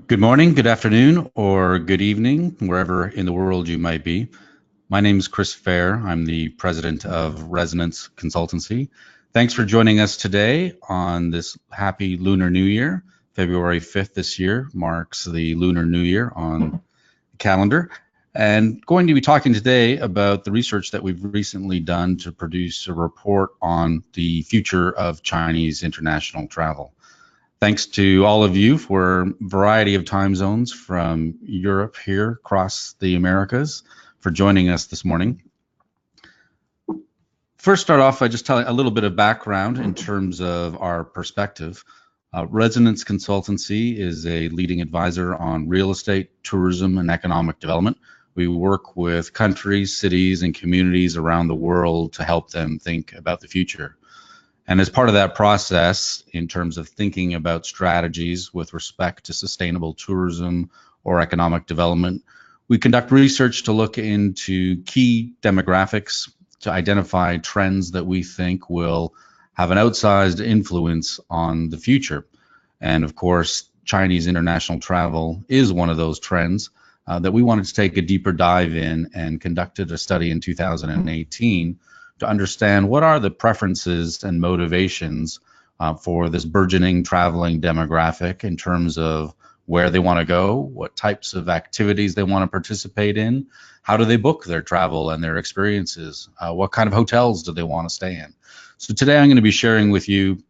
Good morning, good afternoon, or good evening, wherever in the world you might be. My name is Chris Fair. I'm the president of Resonance Consultancy. Thanks for joining us today on this happy Lunar New Year. February 5th this year marks the Lunar New Year on the calendar. And going to be talking today about the research that we've recently done to produce a report on the future of Chinese international travel. Thanks to all of you for a variety of time zones from Europe here across the Americas for joining us this morning. First, start off by just telling a little bit of background in terms of our perspective. Resonance Consultancy is a leading advisor on real estate, tourism, and economic development. We work with countries, cities, and communities around the world to help them think about the future. And as part of that process, in terms of thinking about strategies with respect to sustainable tourism or economic development, we conduct research to look into key demographics to identify trends that we think will have an outsized influence on the future. And of course, Chinese international travel is one of those trends that we wanted to take a deeper dive in and conducted a study in 2018 to understand what are the preferences and motivations for this burgeoning traveling demographic in terms of where they want to go, what types of activities they want to participate in, how do they book their travel and their experiences, what kind of hotels do they want to stay in. So today I'm going to be sharing with you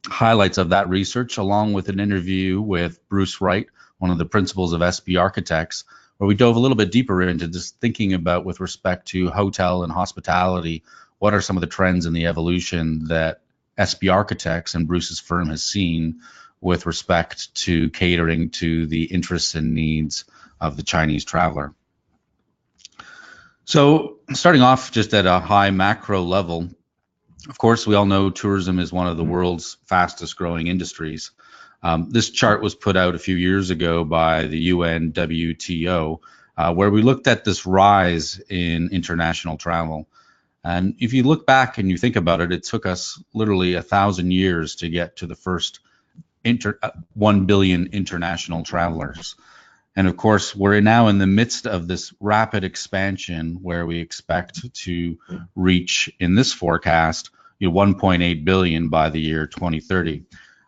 highlights of that research along with an interview with Bruce Wright, one of the principals of SB Architects, where we dove a little bit deeper into just thinking about with respect to hotel and hospitality, what are some of the trends in the evolution that SB Architects and Bruce's firm has seen with respect to catering to the interests and needs of the Chinese traveler. So starting off just at a high macro level, of course, we all know tourism is one of the world's fastest growing industries. This chart was put out a few years ago by the UN WTO, where we looked at this rise in international travel. And if you look back and you think about it, it took us literally 1,000 years to get to the first 1 billion international travelers. And of course, we're now in the midst of this rapid expansion where we expect to reach, in this forecast, 1.8 billion by the year 2030.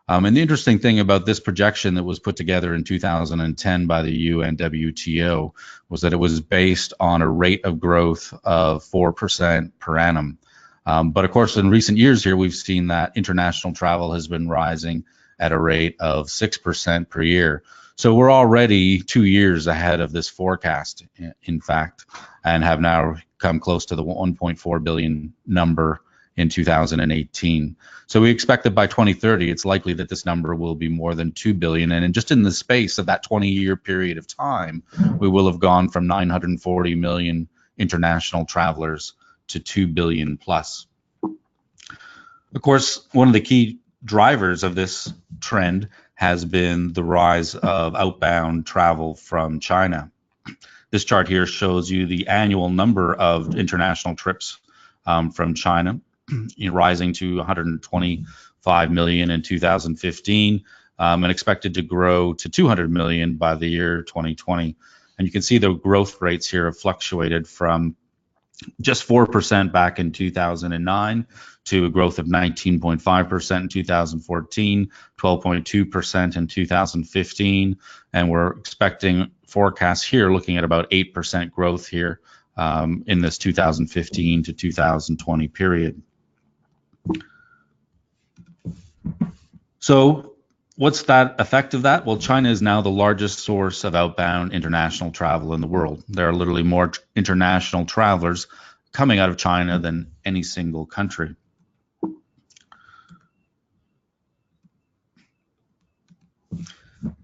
And the interesting thing about this projection that was put together in 2010 by the UNWTO was that it was based on a rate of growth of 4% per annum. But of course, in recent years here, we've seen that international travel has been rising at a rate of 6% per year. So we're already 2 years ahead of this forecast, in fact, and have now come close to the 1.4 billion number in 2018. So we expect that by 2030, it's likely that this number will be more than 2 billion. And just in the space of that 20-year period of time, we will have gone from 940 million international travelers to 2 billion plus. Of course, one of the key drivers of this trend has been the rise of outbound travel from China. This chart here shows you the annual number of international trips from China, rising to 125 million in 2015 and expected to grow to 200 million by the year 2020. And you can see the growth rates here have fluctuated from just 4% back in 2009 to a growth of 19.5% in 2014, 12.2% in 2015, and we're expecting forecasts here looking at about 8% growth here in this 2015 to 2020 period. So what's that effect of that? Well, China is now the largest source of outbound international travel in the world. There are literally more international travelers coming out of China than any single country.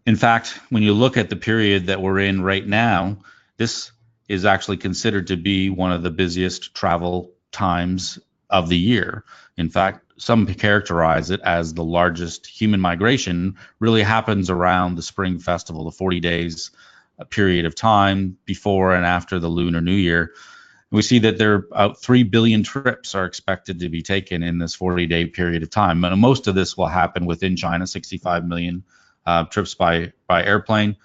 In fact, when you look at the period that we're in right now, this is actually considered to be one of the busiest travel times of the year. In fact, some characterize it as the largest human migration really happens around the Spring Festival, the 40 days period of time before and after the Lunar New Year. We see that there are about 3 billion trips are expected to be taken in this 40-day period of time. And most of this will happen within China, 65 million trips by airplane.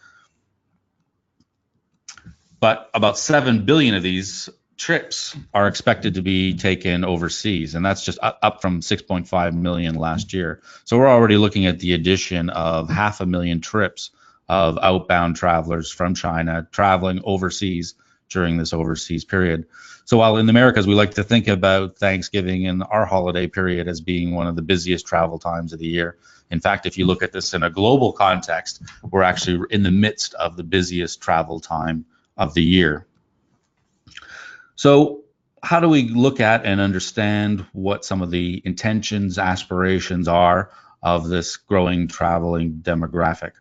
But about 7 billion of these trips are expected to be taken overseas, and that's just up from 6.5 million last year. So we're already looking at the addition of 500,000 trips of outbound travelers from China traveling overseas during this overseas period. So while in the Americas we like to think about Thanksgiving and our holiday period as being one of the busiest travel times of the year, in fact, if you look at this in a global context, we're actually in the midst of the busiest travel time of the year. So how do we look at and understand what some of the intentions, aspirations are of this growing traveling demographic?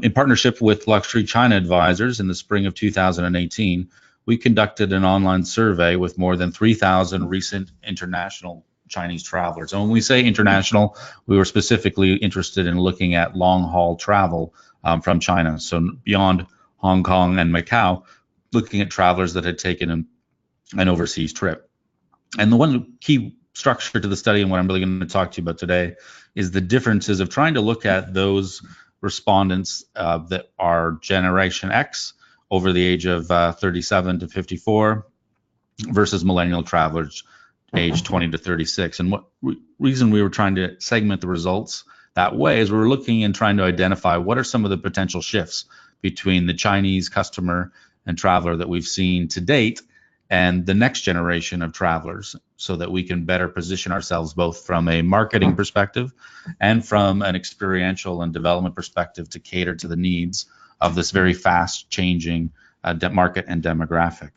In partnership with Luxury China Advisors in the spring of 2018, we conducted an online survey with more than 3,000 recent international Chinese travelers. And when we say international, we were specifically interested in looking at long-haul travel from China, so beyond Hong Kong and Macau, looking at travelers that had taken an overseas trip. And the one key structure to the study, and what I'm really going to talk to you about today, is the differences of trying to look at those respondents that are Generation X over the age of 37 to 54 versus millennial travelers age 20 to 36. And what reason we were trying to segment the results that way is we were looking and trying to identify what are some of the potential shifts between the Chinese customer and traveler that we've seen to date and the next generation of travelers, so that we can better position ourselves both from a marketing perspective and from an experiential and development perspective to cater to the needs of this very fast changing market and demographic.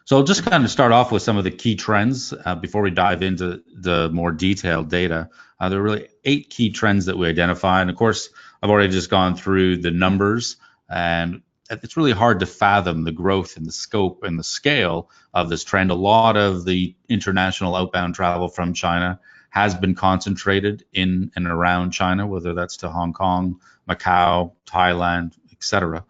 So I'll just kind of start off with some of the key trends before we dive into the more detailed data. There are really 8 key trends that we identify. And of course, I've already just gone through the numbers, and it's really hard to fathom the growth and the scope and the scale of this trend. A lot of the international outbound travel from China has been concentrated in and around China, whether that's to Hong Kong, Macau, Thailand, etc.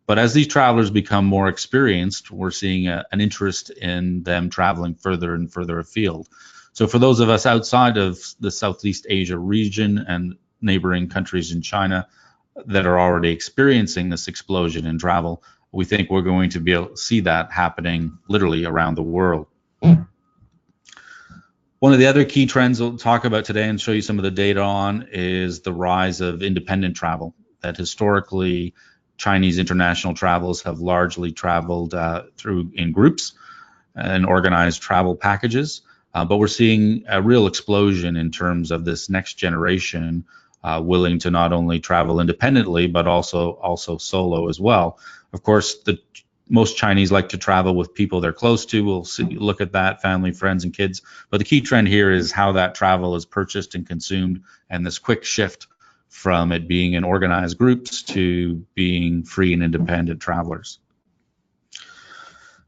But as these travelers become more experienced, we're seeing an interest in them traveling further and further afield. So for those of us outside of the Southeast Asia region and neighboring countries in China that are already experiencing this explosion in travel, we think we're going to be able to see that happening literally around the world. One of the other key trends we'll talk about today and show you some of the data on is the rise of independent travel. That historically, Chinese international travelers have largely traveled through in groups and organized travel packages, but we're seeing a real explosion in terms of this next generation willing to not only travel independently, but also solo as well. Of course, most Chinese like to travel with people they're close to. We'll look at that, family, friends, and kids. But the key trend here is how that travel is purchased and consumed, and this quick shift from it being in organized groups to being free and independent travelers.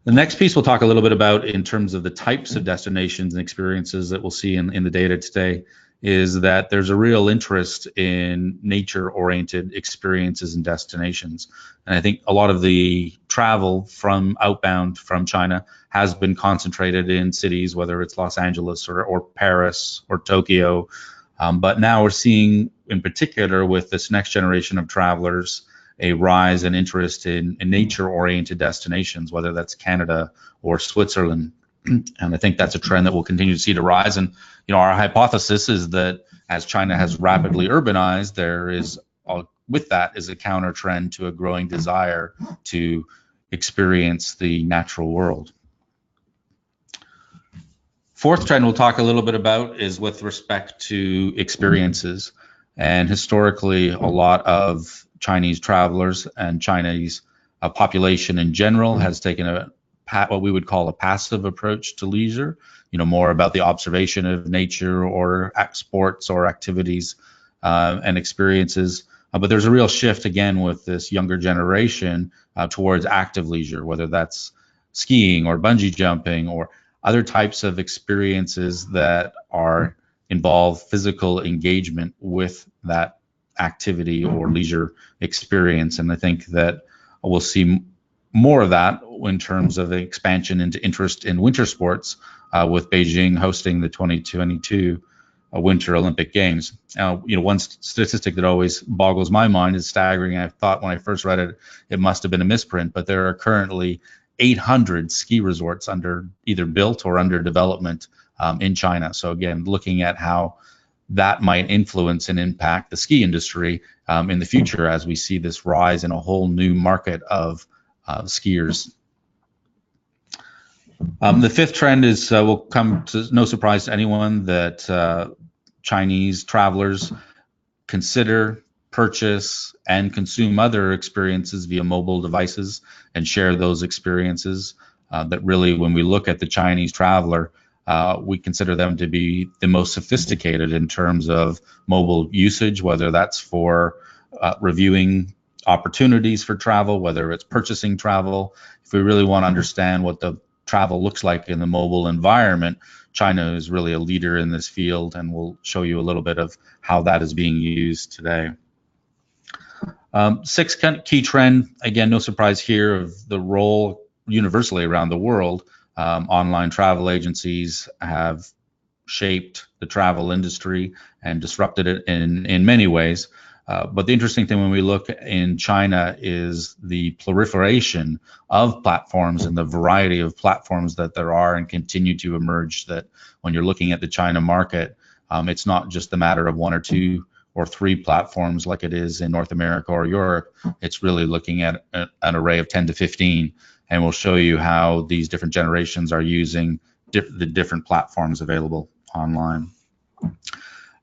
The next piece we'll talk a little bit about in terms of the types of destinations and experiences that we'll see in the data today is that there's a real interest in nature-oriented experiences and destinations. And I think a lot of the travel from outbound from China has been concentrated in cities, whether it's Los Angeles or Paris or Tokyo. But now we're seeing, in particular with this next generation of travelers, a rise in interest in nature-oriented destinations, whether that's Canada or Switzerland. And I think that's a trend that we'll continue to see to rise. And our hypothesis is that as China has rapidly urbanized, there is with that is a counter trend to a growing desire to experience the natural world. Fourth trend we'll talk a little bit about is with respect to experiences. And historically, a lot of Chinese travelers and Chinese population in general has taken what we would call a passive approach to leisure, more about the observation of nature or sports or activities and experiences. But there's a real shift again with this younger generation towards active leisure, whether that's skiing or bungee jumping or other types of experiences that involve physical engagement with that activity or leisure experience. And I think that we'll see more of that in terms of the expansion into interest in winter sports, with Beijing hosting the 2022 Winter Olympic Games. Now, one statistic that always boggles my mind is staggering. I thought when I first read it, it must have been a misprint, but there are currently 800 ski resorts either built or under development in China. So again, looking at how that might influence and impact the ski industry in the future as we see this rise in a whole new market of skiers. The fifth trend is will come to no surprise to anyone that Chinese travelers consider, purchase, and consume other experiences via mobile devices and share those experiences. That really, when we look at the Chinese traveler, we consider them to be the most sophisticated in terms of mobile usage, whether that's for reviewing opportunities for travel, whether it's purchasing travel. If we really want to understand what the travel looks like in the mobile environment, China is really a leader in this field, and we'll show you a little bit of how that is being used today. Sixth key trend, again, no surprise here, of the role universally around the world. Online travel agencies have shaped the travel industry and disrupted it in many ways. But the interesting thing when we look in China is the proliferation of platforms and the variety of platforms that there are and continue to emerge, that when you're looking at the China market, it's not just a matter of one or two or three platforms like it is in North America or Europe. It's really looking at an array of 10 to 15, and we'll show you how these different generations are using the different platforms available online.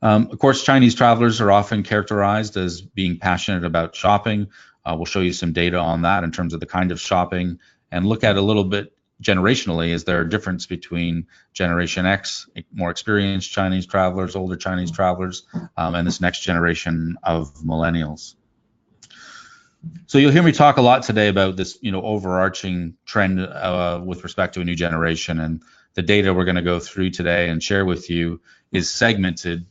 Of course, Chinese travelers are often characterized as being passionate about shopping. We'll show you some data on that in terms of the kind of shopping, and look at a little bit generationally. Is there a difference between Generation X, more experienced Chinese travelers, older Chinese travelers, and this next generation of millennials? So you'll hear me talk a lot today about this, overarching trend with respect to a new generation, and the data we're going to go through today and share with you is segmented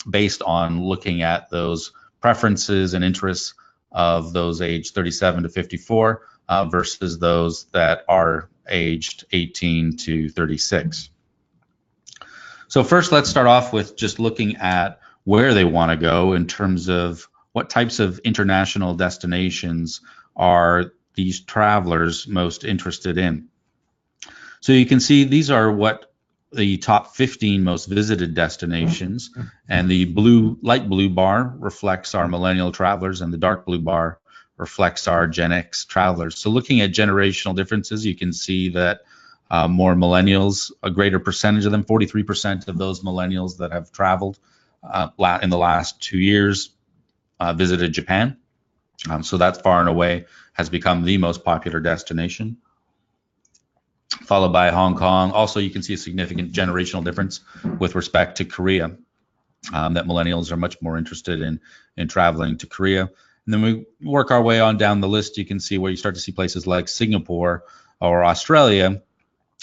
based on looking at those preferences and interests of those aged 37 to 54 versus those that are aged 18 to 36. So first, let's start off with just looking at where they want to go in terms of what types of international destinations are these travelers most interested in. So you can see these are what the top 15 most visited destinations, and the light blue bar reflects our millennial travelers, and the dark blue bar reflects our Gen X travelers. So looking at generational differences, you can see that more millennials, a greater percentage of them, 43% of those millennials that have traveled in the last 2 years visited Japan. So that far and away has become the most popular destination, followed by Hong Kong. Also, you can see a significant generational difference with respect to Korea, that millennials are much more interested in traveling to Korea. And then we work our way on down the list. You can see where you start to see places like Singapore or Australia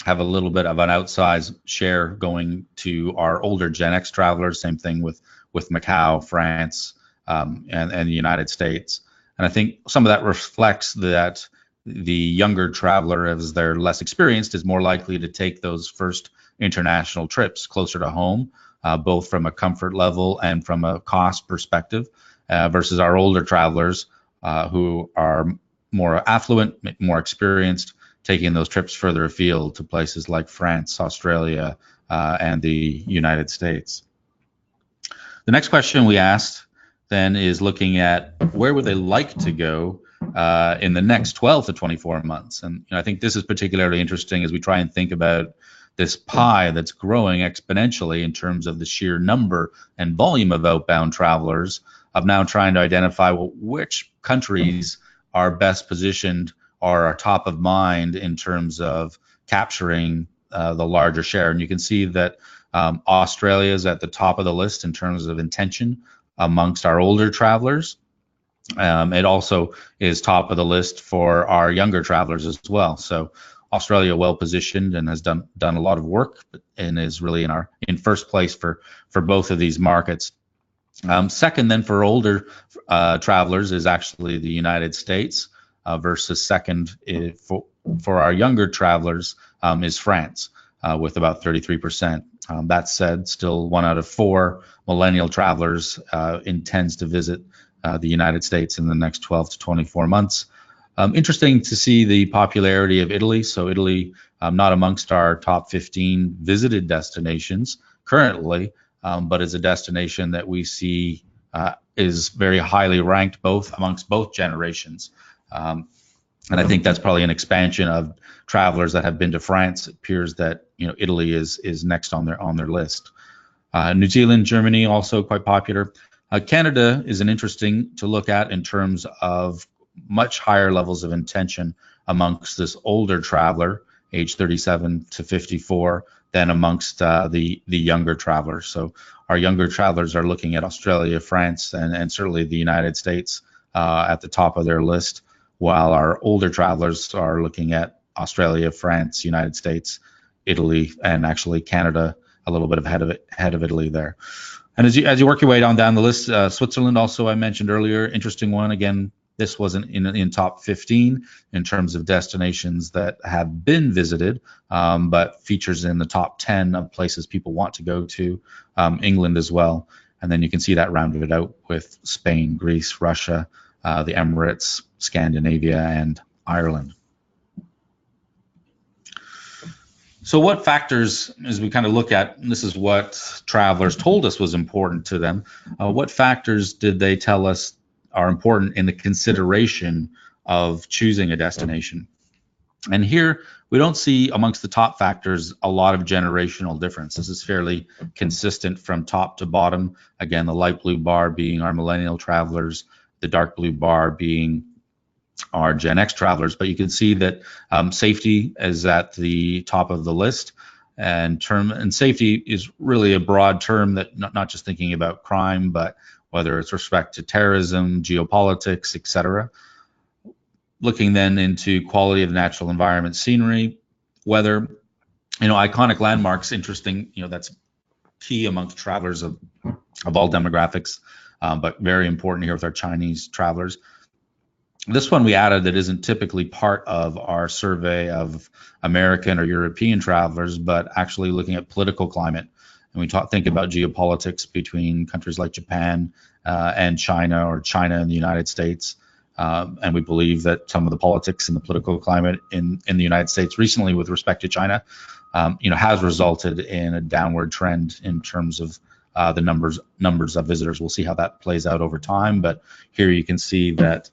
have a little bit of an outsized share going to our older Gen X travelers. Same thing with Macau, France, and the United States. And I think some of that reflects that the younger traveler, as they're less experienced, is more likely to take those first international trips closer to home, both from a comfort level and from a cost perspective, versus our older travelers who are more affluent, more experienced, taking those trips further afield to places like France, Australia, and the United States. The next question we asked then is looking at where would they like to go in the next 12 to 24 months. And I think this is particularly interesting as we try and think about this pie that's growing exponentially in terms of the sheer number and volume of outbound travelers, of now trying to identify which countries are best positioned or are top of mind in terms of capturing the larger share. And you can see that Australia is at the top of the list in terms of intention amongst our older travelers. It also is top of the list for our younger travelers as well. So Australia well positioned and has done a lot of work and is really in first place for both of these markets. Second, then, for older travelers is actually the United States, versus second for our younger travelers is France, with about 33%. That said, still 1 out of 4 millennial travelers intends to visit the United States in the next 12 to 24 months. Interesting to see the popularity of Italy. So Italy, not amongst our top 15 visited destinations currently, but is a destination that we see is very highly ranked amongst both generations. And I think that's probably an expansion of travelers that have been to France. It appears that Italy is next on their list. New Zealand, Germany also quite popular. Canada is an interesting to look at in terms of much higher levels of intention amongst this older traveler, age 37 to 54, than amongst the younger travelers. So our younger travelers are looking at Australia, France, and certainly the United States at the top of their list, while our older travelers are looking at Australia, France, United States, Italy, and actually Canada a little bit ahead of Italy there. And as you work your way down the list, Switzerland also I mentioned earlier, interesting one. Again, this wasn't in top 15 in terms of destinations that have been visited, but features in the top 10 of places people want to go to. England as well. And then you can see that rounded out with Spain, Greece, Russia, the Emirates, Scandinavia, and Ireland. So what factors, as we kind of look at, and this is what travelers told us was important to them, what factors did they tell us are important in the consideration of choosing a destination? And here we don't see amongst the top factors a lot of generational difference. This is fairly consistent from top to bottom. Again, the light blue bar being our millennial travelers, the dark blue bar being our Gen X travelers, but you can see that safety is at the top of the list. And safety is really a broad term that not just thinking about crime, but whether it's respect to terrorism, geopolitics, etc. Looking then into quality of the natural environment, scenery, weather, iconic landmarks, interesting, that's key amongst travelers of all demographics, but very important here with our Chinese travelers. This one we added that isn't typically part of our survey of American or European travelers, but actually looking at political climate. And we think about geopolitics between countries like Japan and China, or China and the United States. And we believe that some of the politics and the political climate in the United States recently with respect to China, has resulted in a downward trend in terms of the numbers of visitors. We'll see how that plays out over time. But here you can see that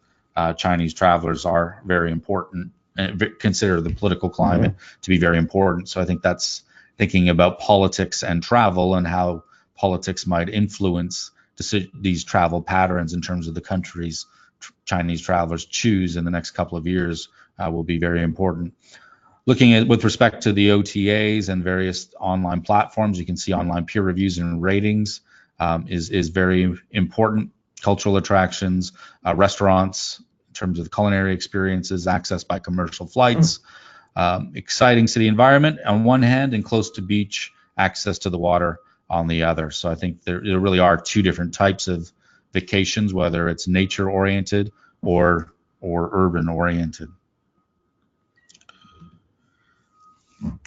Chinese travelers are very important and consider the political climate to be very important. So I think that's thinking about politics and travel and how politics might influence these travel patterns in terms of the countries Chinese travelers choose in the next couple of years will be very important. Looking at with respect to the OTAs and various online platforms, you can see online peer reviews and ratings is very important. Cultural attractions, restaurants, in terms of the culinary experiences, access by commercial flights, exciting city environment on one hand, and close to beach, access to the water on the other. So I think there really are two different types of vacations, whether it's nature oriented or urban oriented.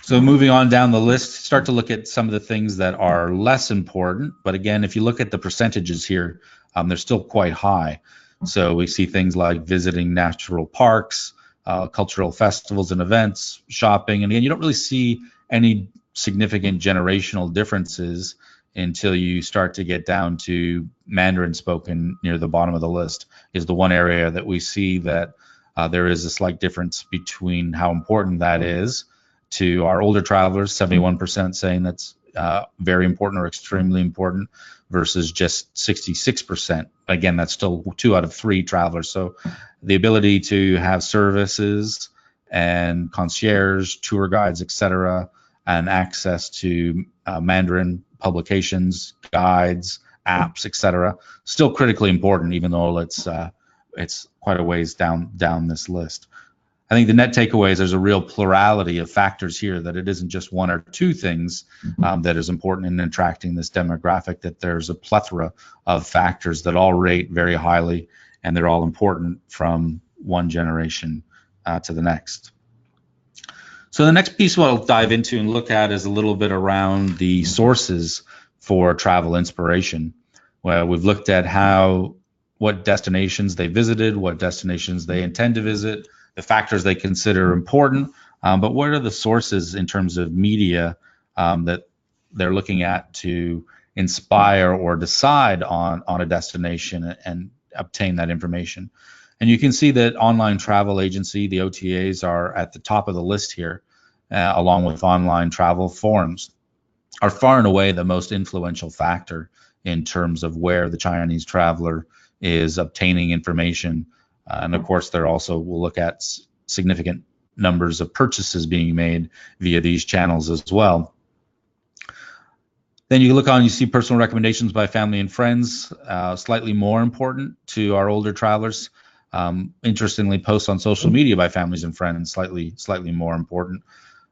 So moving on down the list, start to look at some of the things that are less important. But again, if you look at the percentages here, they're still quite high. So we see things like visiting natural parks, cultural festivals and events, shopping. And again, you don't really see any significant generational differences until you start to get down to Mandarin spoken near the bottom of the list is the one area that we see that there is a slight difference between how important that is to our older travelers, 71% saying that's very important or extremely important, versus just 66%. Again, that's still 2 out of 3 travelers. So the ability to have services and concierge, tour guides, etc., and access to Mandarin publications, guides, apps, etc., still critically important, even though it's quite a ways down this list. I think the net takeaway is there's a real plurality of factors here, that it isn't just one or two things that is important in attracting this demographic, that there's a plethora of factors that all rate very highly, and they're all important from one generation to the next. So the next piece we'll dive into and look at is a little bit around the sources for travel inspiration. Well, we've looked at what destinations they visited, what destinations they intend to visit, the factors they consider important, but what are the sources in terms of media that they're looking at to inspire or decide on a destination and obtain that information. And you can see that online travel agency, the OTAs, are at the top of the list here, along with online travel forums, are far and away the most influential factor in terms of where the Chinese traveler is obtaining information. And of course, there also will look at significant numbers of purchases being made via these channels as well. Then you look on, you see personal recommendations by family and friends, slightly more important to our older travelers. Interestingly, posts on social media by families and friends, slightly more important.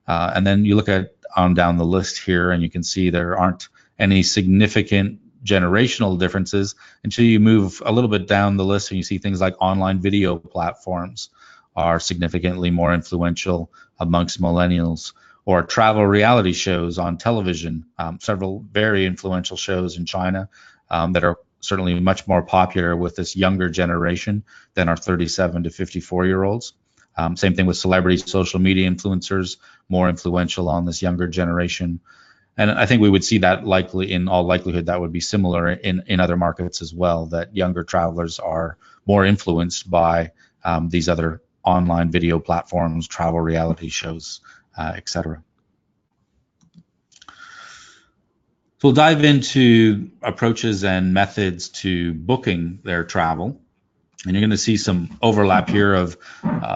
And then you look at on down the list here, and you can see there aren't any significant generational differences until you move a little bit down the list and you see things like online video platforms are significantly more influential amongst millennials, or travel reality shows on television. Several very influential shows in China that are certainly much more popular with this younger generation than our 37 to 54-year-olds. Same thing with celebrity social media influencers, more influential on this younger generation. And I think we would see that likely, in all likelihood, that would be similar in other markets as well, that younger travelers are more influenced by these other online video platforms, travel reality shows, etc. So we'll dive into approaches and methods to booking their travel. And you're going to see some overlap here of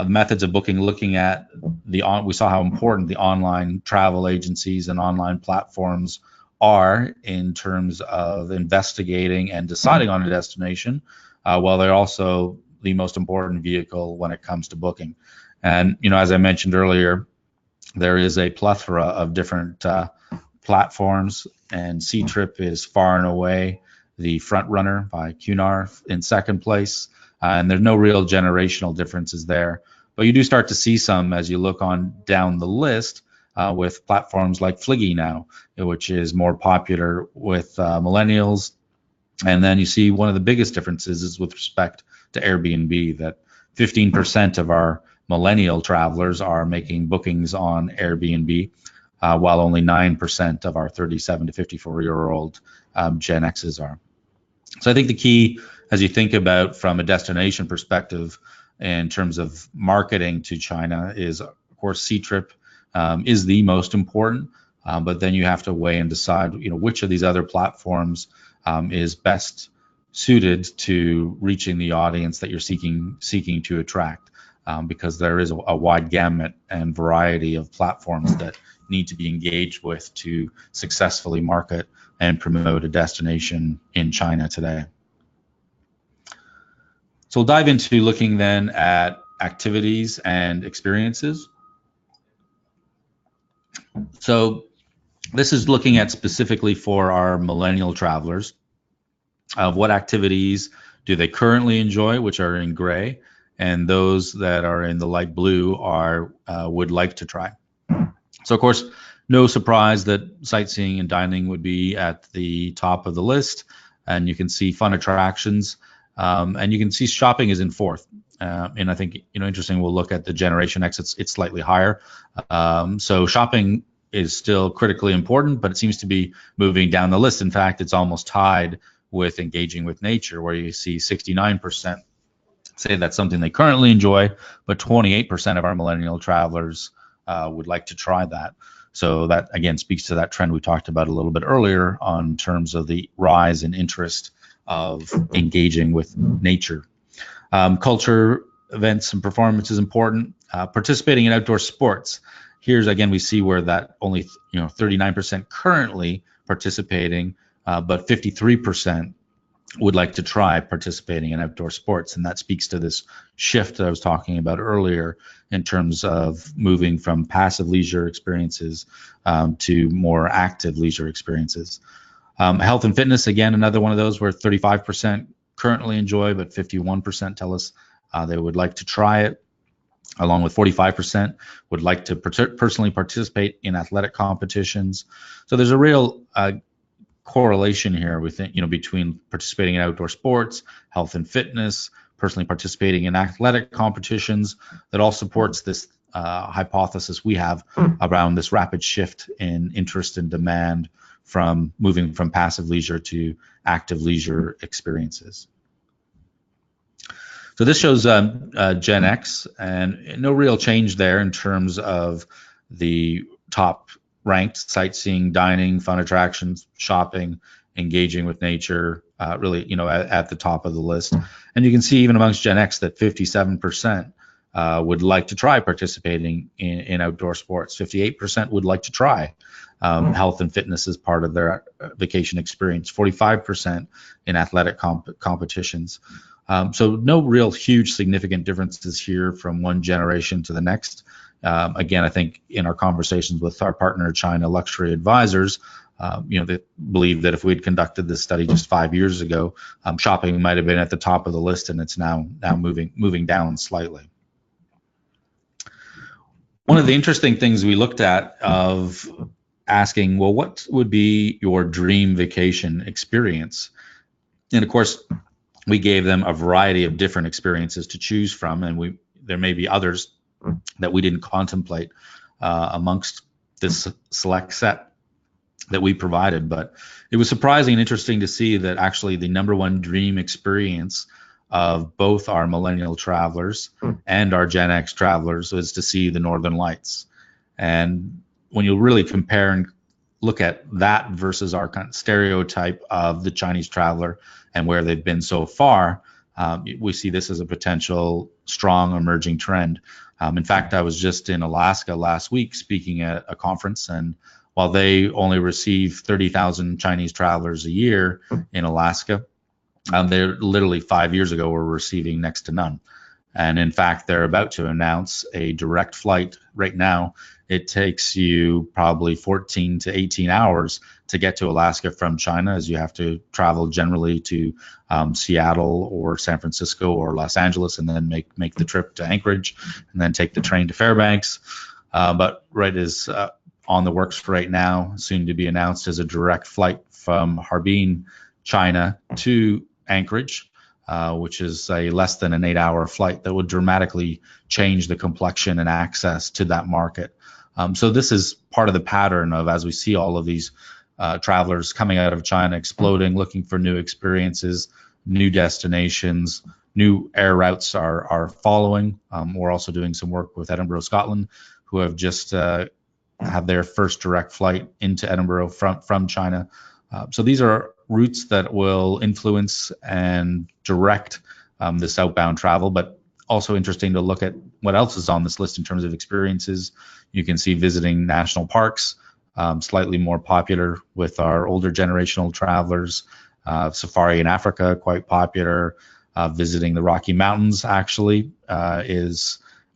methods of booking, looking at we saw how important the online travel agencies and online platforms are in terms of investigating and deciding on a destination, while they're also the most important vehicle when it comes to booking. And, as I mentioned earlier, there is a plethora of different platforms, and Ctrip is far and away the front runner by Cunard in second place. And there's no real generational differences there. But you do start to see some as you look on down the list with platforms like Fliggy now, which is more popular with millennials. And then you see one of the biggest differences is with respect to Airbnb, that 15% of our millennial travelers are making bookings on Airbnb, while only 9% of our 37 to 54-year-old Gen X's are. So I think the key, as you think about from a destination perspective in terms of marketing to China, is of course Ctrip is the most important, but then you have to weigh and decide, which of these other platforms is best suited to reaching the audience that you're seeking to attract, because there is a wide gamut and variety of platforms that need to be engaged with to successfully market and promote a destination in China today. So we'll dive into looking then at activities and experiences. So this is looking at specifically for our millennial travelers of what activities do they currently enjoy, which are in gray, and those that are in the light blue are would like to try. So of course, no surprise that sightseeing and dining would be at the top of the list, and you can see fun attractions, and you can see shopping is in fourth. And I think, interesting, we'll look at the Generation X, it's slightly higher. So shopping is still critically important, but it seems to be moving down the list. In fact, it's almost tied with engaging with nature, where you see 69% say that's something they currently enjoy, but 28% of our millennial travelers would like to try that. So that, again, speaks to that trend we talked about a little bit earlier on terms of the rise in interest of engaging with nature. Culture, events, and performance is important. Participating in outdoor sports. Here's, again, we see where that only 39% currently participating, but 53% would like to try participating in outdoor sports. And that speaks to this shift that I was talking about earlier in terms of moving from passive leisure experiences to more active leisure experiences. Health and fitness, again, another one of those where 35% currently enjoy, but 51% tell us they would like to try it. along with 45% would like to personally participate in athletic competitions. So there's a real correlation here, we think, between participating in outdoor sports, health and fitness, personally participating in athletic competitions, that all supports this hypothesis we have around this rapid shift in interest and demand from moving from passive leisure to active leisure experiences. So this shows Gen X, and no real change there in terms of the top ranked: sightseeing, dining, fun attractions, shopping, engaging with nature, really, at the top of the list. And you can see even amongst Gen X that 57% would like to try participating in outdoor sports. 58% would like to try health and fitness as part of their vacation experience. 45% in athletic competitions. So no real huge significant differences here from one generation to the next. Again, I think in our conversations with our partner China Luxury Advisors, they believe that if we had conducted this study just 5 years ago, shopping might have been at the top of the list, and it's now moving down slightly. One of the interesting things we looked at of asking, well, what would be your dream vacation experience? And of course, we gave them a variety of different experiences to choose from, and there may be others that we didn't contemplate amongst this select set that we provided. But it was surprising and interesting to see that actually the number one dream experience of both our millennial travelers and our Gen X travelers was to see the Northern Lights. And when you really compare and look at that versus our kind of stereotype of the Chinese traveler and where they've been so far, we see this as a potential strong emerging trend. In fact, I was just in Alaska last week speaking at a conference, and while they only receive 30,000 Chinese travelers a year in Alaska, they literally 5 years ago were receiving next to none. And in fact, they're about to announce a direct flight. Right now, it takes you probably 14 to 18 hours to get to Alaska from China, as you have to travel generally to Seattle or San Francisco or Los Angeles, and then make the trip to Anchorage, and then take the train to Fairbanks. But Wright is on the works for right now, soon to be announced as a direct flight from Harbin, China to Anchorage, which is a less than an 8-hour flight that would dramatically change the complexion and access to that market. So this is part of the pattern of, as we see all of these travelers coming out of China, exploding, looking for new experiences, new destinations, new air routes are following. We're also doing some work with Edinburgh, Scotland, who have just have their first direct flight into Edinburgh from China. So these are routes that will influence and direct this outbound travel, but also interesting to look at what else is on this list in terms of experiences. You can see visiting national parks, slightly more popular with our older generational travelers. Safari in Africa, quite popular. Visiting the Rocky Mountains actually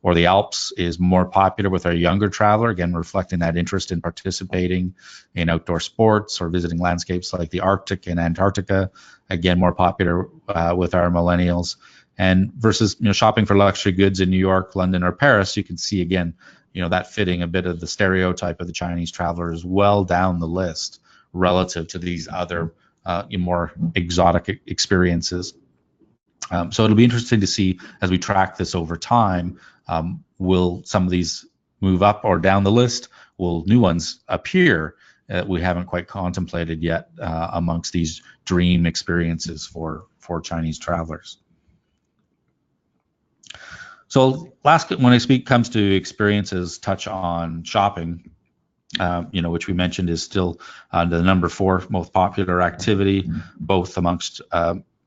or the Alps is more popular with our younger traveler, again, reflecting that interest in participating in outdoor sports or visiting landscapes like the Arctic and Antarctica, again, more popular with our millennials. And versus, shopping for luxury goods in New York, London, or Paris, you can see, again, that fitting a bit of the stereotype of the Chinese traveler is well down the list relative to these other more exotic experiences. So it'll be interesting to see as we track this over time, will some of these move up or down the list? Will new ones appear that we haven't quite contemplated yet amongst these dream experiences for Chinese travelers? So last, when I comes to experiences, touch on shopping, which we mentioned is still the number 4 most popular activity, both amongst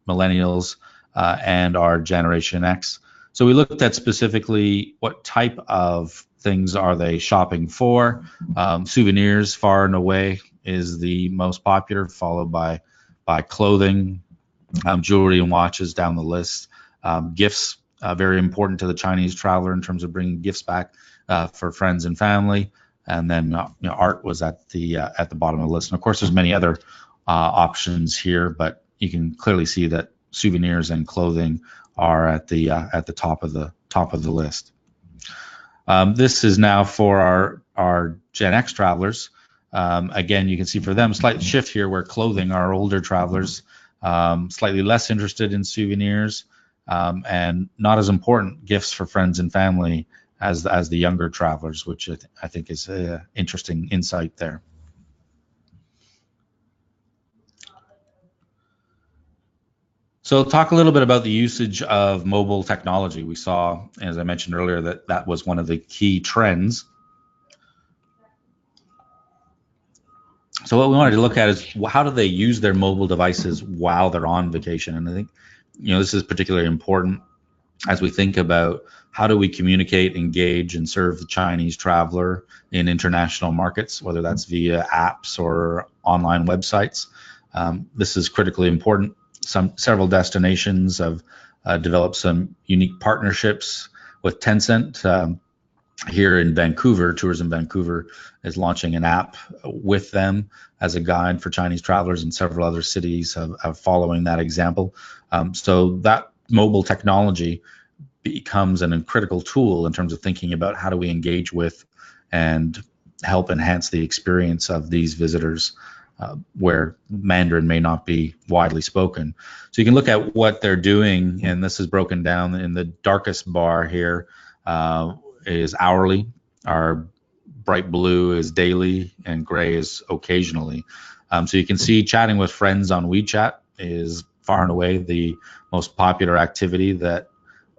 millennials and our Generation X. So we looked at specifically what type of things are they shopping for. Souvenirs, far and away, is the most popular, followed by clothing, jewelry and watches down the list. Gifts, very important to the Chinese traveler in terms of bringing gifts back for friends and family. And then art was at the bottom of the list. And of course, there's many other options here, but you can clearly see that souvenirs and clothing are at the top of the list. This is now for our Gen X travelers. Again, you can see for them, slight shift here where clothing, our older travelers, slightly less interested in souvenirs, and not as important gifts for friends and family as the younger travelers, which I think is an interesting insight there. So talk a little bit about the usage of mobile technology. We saw, as I mentioned earlier, that was one of the key trends. So what we wanted to look at is how do they use their mobile devices while they're on vacation? And I think, this is particularly important as we think about how do we communicate, engage, and serve the Chinese traveler in international markets, whether that's via apps or online websites. This is critically important. Several destinations have developed some unique partnerships with Tencent. Here in Vancouver, Tourism Vancouver is launching an app with them as a guide for Chinese travelers, and several other cities have following that example. So that mobile technology becomes a critical tool in terms of thinking about how do we engage with and help enhance the experience of these visitors where Mandarin may not be widely spoken. So you can look at what they're doing, and this is broken down in the darkest bar here. Is hourly, our bright blue is daily, and gray is occasionally. So you can see chatting with friends on WeChat is far and away the most popular activity that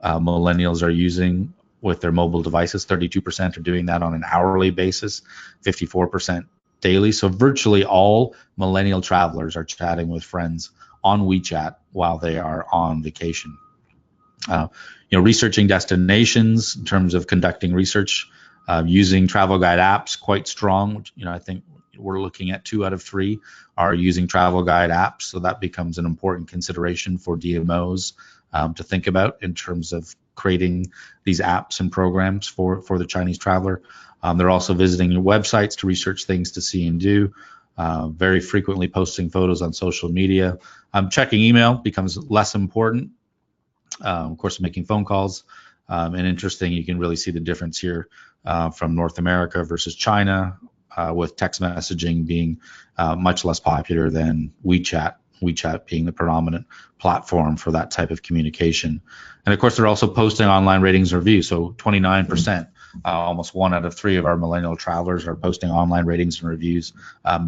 millennials are using with their mobile devices. 32% are doing that on an hourly basis, 54% daily. So virtually all millennial travelers are chatting with friends on WeChat while they are on vacation. Researching destinations in terms of conducting research, using travel guide apps, quite strong. I think we're looking at 2 out of 3 are using travel guide apps. So that becomes an important consideration for DMOs to think about in terms of creating these apps and programs for the Chinese traveler. They're also visiting your websites to research things to see and do. Very frequently posting photos on social media. Checking email becomes less important. Of course, making phone calls, and interesting, you can really see the difference here from North America versus China, with text messaging being much less popular than WeChat being the predominant platform for that type of communication. And of course, they're also posting online ratings and reviews. So 29%, almost 1 out of 3 of our millennial travelers are posting online ratings and reviews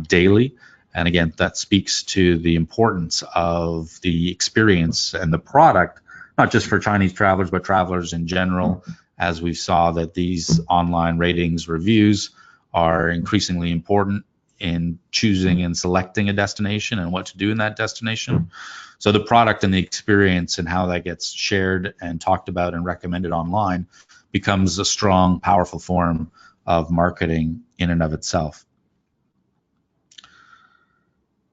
daily. And again, that speaks to the importance of the experience and the product, not just for Chinese travelers, but travelers in general, as we saw that these online ratings, reviews are increasingly important in choosing and selecting a destination and what to do in that destination. So the product and the experience and how that gets shared and talked about and recommended online becomes a strong, powerful form of marketing in and of itself.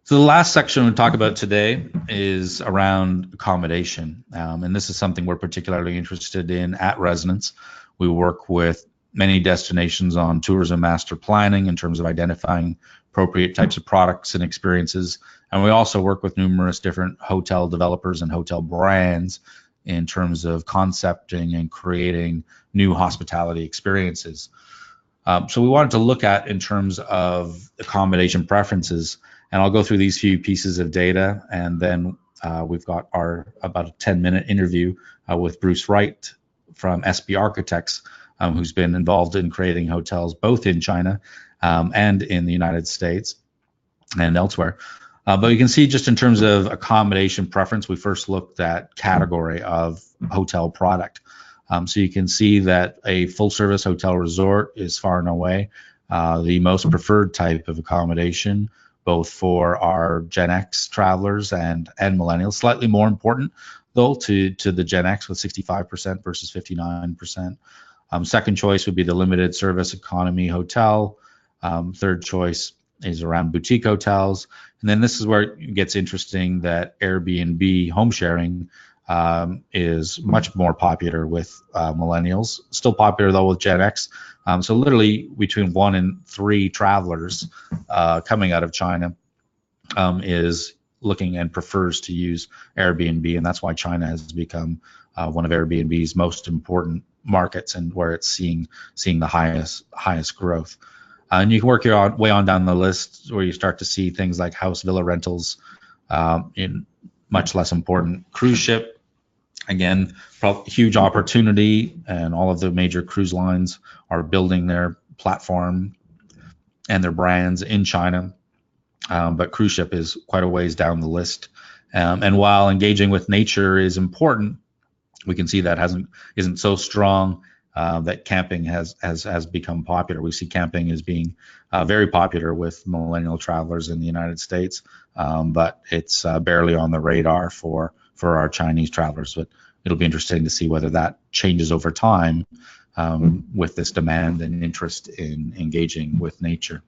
So the last section we'll talk about today is around accommodation. And this is something we're particularly interested in at Resonance. We work with many destinations on tourism master planning in terms of identifying appropriate types of products and experiences. And we also work with numerous different hotel developers and hotel brands in terms of concepting and creating new hospitality experiences. So we wanted to look at in terms of accommodation preferences. And I'll go through these few pieces of data, and then we've got our about a 10-minute interview with Bruce Wright from SB Architects, who's been involved in creating hotels both in China and in the United States and elsewhere. But you can see just in terms of accommodation preference, we first looked at category of hotel product. So you can see that a full-service hotel resort is far and away the most preferred type of accommodation, both for our Gen X travelers and millennials. Slightly more important, though, to the Gen X with 65% versus 59%. Second choice would be the limited service economy hotel. Third choice is around boutique hotels. And then this is where it gets interesting that Airbnb home sharing is much more popular with millennials. Still popular, though, with Gen X. So literally between 1 and 3 travelers coming out of China is looking and prefers to use Airbnb, and that's why China has become one of Airbnb's most important markets and where it's seeing the highest growth. And you can work your way on down the list where you start to see things like house villa rentals, in much less important. Cruise ship, again, huge opportunity, and all of the major cruise lines are building their platform and their brands in China. But cruise ship is quite a ways down the list. And while engaging with nature is important, we can see that isn't so strong. That camping has become popular. We see camping as being very popular with millennial travelers in the United States, but it's barely on the radar for our Chinese travelers. But it'll be interesting to see whether that changes over time with this demand and interest in engaging with nature.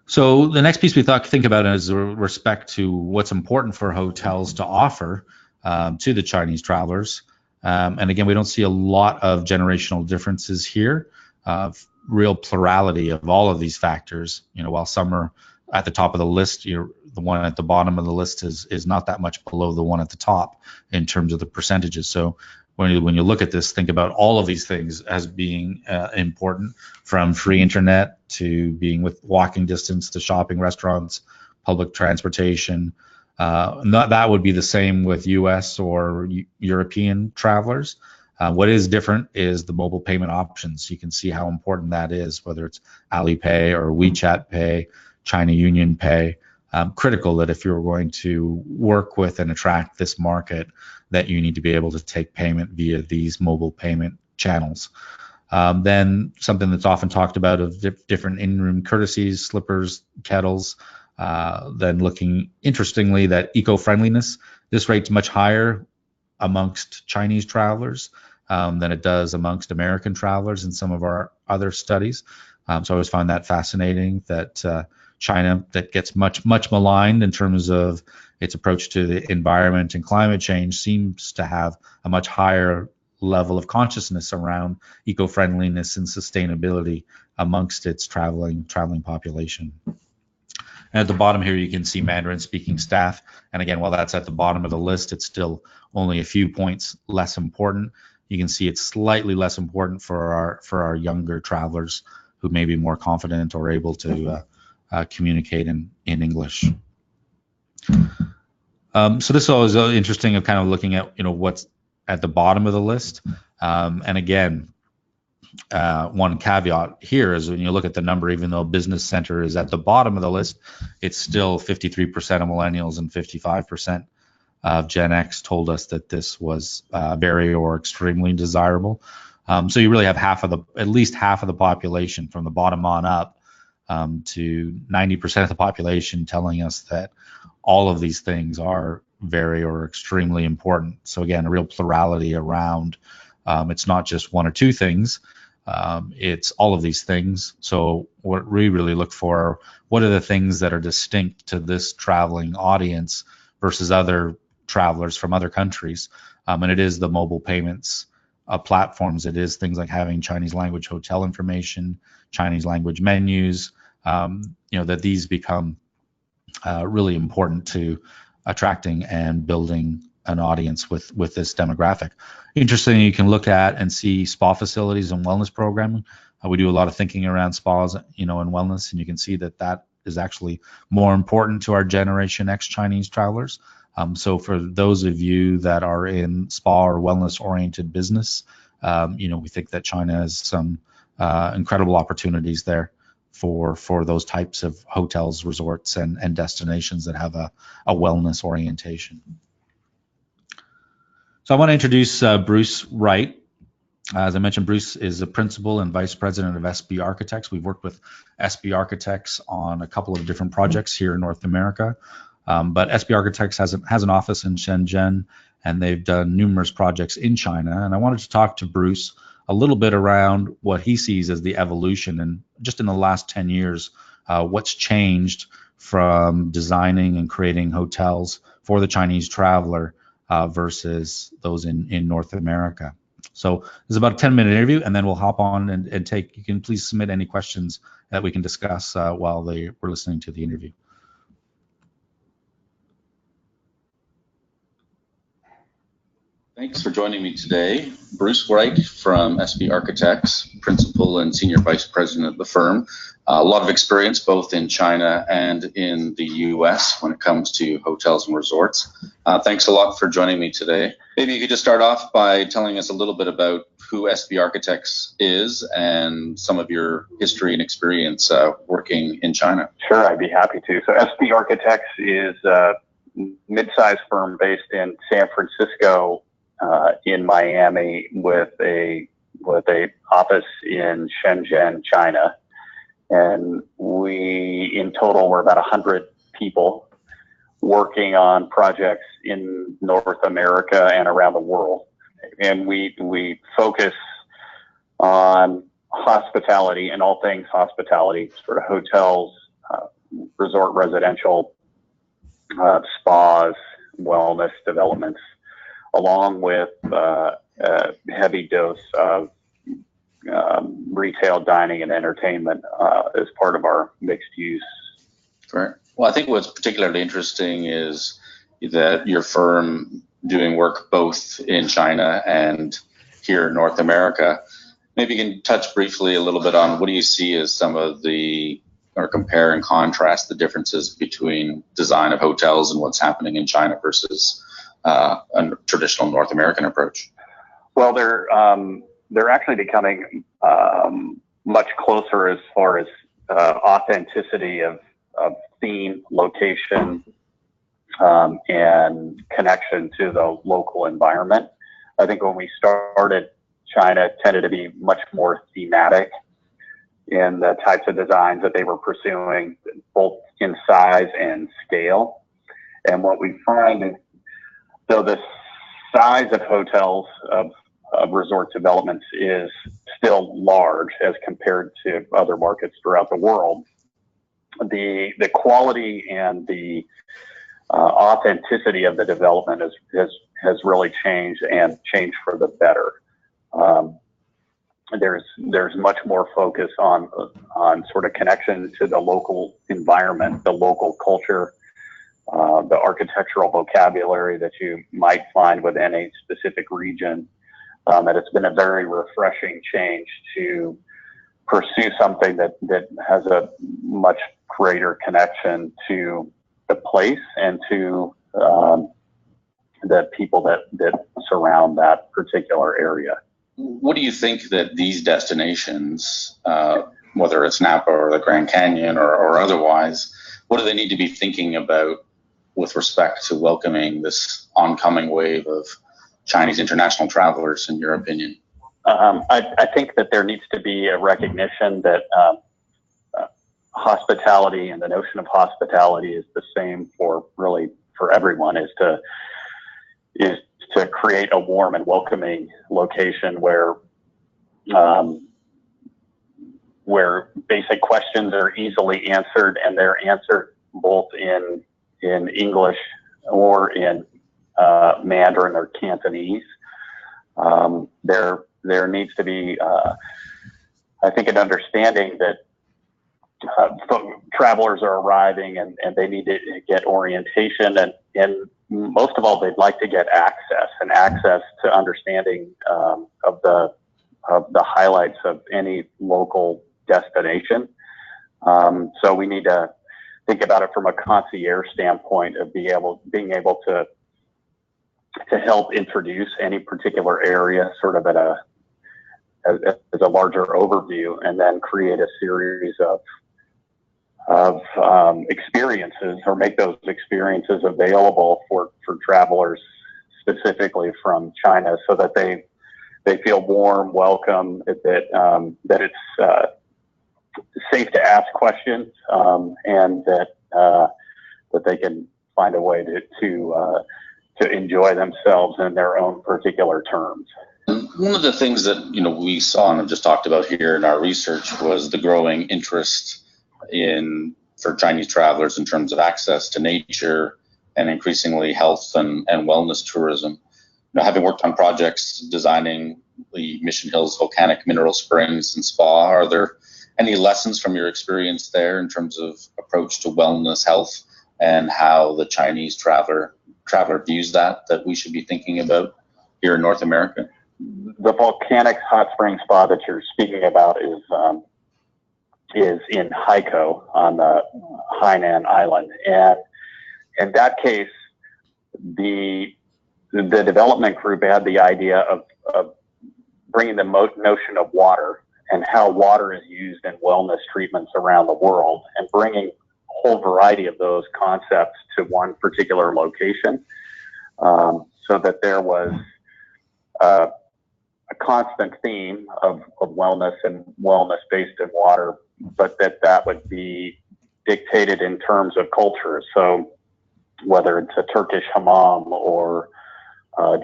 So the next piece we think about is with respect to what's important for hotels to offer to the Chinese travelers. And again, we don't see a lot of generational differences here. Real plurality of all of these factors. While some are at the top of the list, the one at the bottom of the list is not that much below the one at the top in terms of the percentages. So when you look at this, think about all of these things as being important, from free internet to being with walking distance to shopping, restaurants, public transportation. That would be the same with US or European travelers. What is different is the mobile payment options. You can see how important that is, whether it's Alipay or WeChat Pay, China Union Pay. Critical that if you're going to work with and attract this market, that you need to be able to take payment via these mobile payment channels. Then something that's often talked about of different in-room courtesies, slippers, kettles. Then looking interestingly, that eco-friendliness, this rate's much higher amongst Chinese travelers than it does amongst American travelers in some of our other studies. So I always find that fascinating that China, that gets much maligned in terms of its approach to the environment and climate change, seems to have a much higher level of consciousness around eco-friendliness and sustainability amongst its traveling population. And at the bottom here, you can see Mandarin-speaking staff. And again, while that's at the bottom of the list, it's still only a few points less important. You can see it's slightly less important for our younger travelers who may be more confident or able to communicate in English. So this is always interesting of kind of looking at what's at the bottom of the list. And again, one caveat here is when you look at the number, even though business center is at the bottom of the list, it's still 53% of millennials and 55% of Gen X told us that this was very or extremely desirable. So you really have at least half of the population from the bottom on up to 90% of the population telling us that all of these things are very or extremely important. So again, a real plurality around. It's not just one or two things. It's all of these things. So what we really look for, what are the things that are distinct to this traveling audience versus other travelers from other countries? And it is the mobile payments platforms. It is things like having Chinese language hotel information, Chinese language menus, that these become really important to attracting and building an audience with this demographic. Interesting, you can look at and see spa facilities and wellness programming. We do a lot of thinking around spas, and wellness, and you can see that is actually more important to our Generation X Chinese travelers. So for those of you that are in spa or wellness oriented business, we think that China has some incredible opportunities there for those types of hotels, resorts, and destinations that have a wellness orientation. So I want to introduce Bruce Wright. As I mentioned, Bruce is a principal and vice president of SB Architects. We've worked with SB Architects on a couple of different projects here in North America. But SB Architects has an office in Shenzhen, and they've done numerous projects in China. And I wanted to talk to Bruce a little bit around what he sees as the evolution, and just in the last 10 years, what's changed from designing and creating hotels for the Chinese traveler versus those in North America. So it's about a 10-minute interview, and then we'll hop on and take. You can please submit any questions that we can discuss while we're listening to the interview. Thanks for joining me today. Bruce Wright from SB Architects, Principal and Senior Vice President of the firm. A lot of experience both in China and in the US when it comes to hotels and resorts. Thanks a lot for joining me today. Maybe you could just start off by telling us a little bit about who SB Architects is and some of your history and experience working in China. Sure, I'd be happy to. So SB Architects is a mid-sized firm based in San Francisco, in Miami, with a office in Shenzhen, China, and we in total were about 100 people working on projects in North America and around the world, and we focus on hospitality and all things hospitality, sort of hotels, resort, residential, spas, wellness developments, along with a heavy dose of retail, dining, and entertainment as part of our mixed use. Correct. Well, I think what's particularly interesting is that your firm doing work both in China and here in North America. Maybe you can touch briefly a little bit on what do you see as some of the, or compare and contrast the differences between design of hotels and what's happening in China versus a traditional North American approach? Well, they're actually becoming much closer as far as authenticity of theme, location, and connection to the local environment. I think when we started, China tended to be much more thematic in the types of designs that they were pursuing, both in size and scale. And what we find is, so the size of hotels, of resort developments, is still large as compared to other markets throughout the world. The quality and the authenticity of the development has really changed, and changed for the better. There's much more focus on sort of connection to the local environment, the local culture, the architectural vocabulary that you might find within a specific region. And it's been a very refreshing change to pursue something that has a much greater connection to the place and to the people that surround that particular area. What do you think that these destinations, whether it's Napa or the Grand Canyon or otherwise, what do they need to be thinking about with respect to welcoming this oncoming wave of Chinese international travelers, in your opinion? I think that there needs to be a recognition that hospitality and the notion of hospitality is the same for everyone, is to create a warm and welcoming location where basic questions are easily answered, and they're answered both in English or in Mandarin or Cantonese. There needs to be, I think, an understanding that travelers are arriving and they need to get orientation, and most of all, they'd like to get access to understanding of the highlights of any local destination. So we need to think about it from a concierge standpoint of being able to help introduce any particular area sort of as a larger overview, and then create a series of experiences, or make those experiences available for travelers specifically from China, so that they feel warm, welcome, that it's safe to ask questions, and that they can find a way to enjoy themselves in their own particular terms. And one of the things that we saw and have just talked about here in our research was the growing interest for Chinese travelers in terms of access to nature and increasingly health and wellness tourism. Having worked on projects designing the Mission Hills volcanic mineral springs and spa, are there any lessons from your experience there in terms of approach to wellness, health, and how the Chinese traveler views that we should be thinking about here in North America? The volcanic hot spring spa that you're speaking about is in Haikou on the Hainan Island, and in that case, the development group had the idea of bringing the notion of water and how water is used in wellness treatments around the world, and bringing a whole variety of those concepts to one particular location, so that there was a constant theme of wellness and wellness based in water, but that would be dictated in terms of culture. So whether it's a Turkish hammam or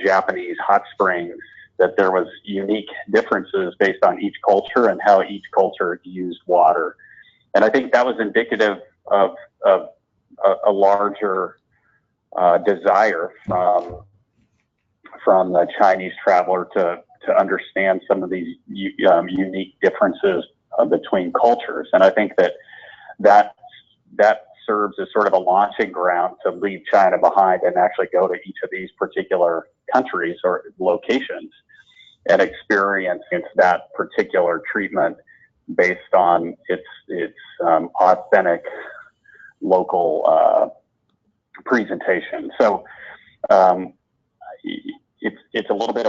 Japanese hot springs, that there was unique differences based on each culture and how each culture used water. And I think that was indicative of a larger desire from the Chinese traveler to understand some of these unique differences between cultures. And I think that serves as sort of a launching ground to leave China behind and actually go to each of these particular countries or locations and experience that particular treatment based on its authentic local presentation. So it's a little bit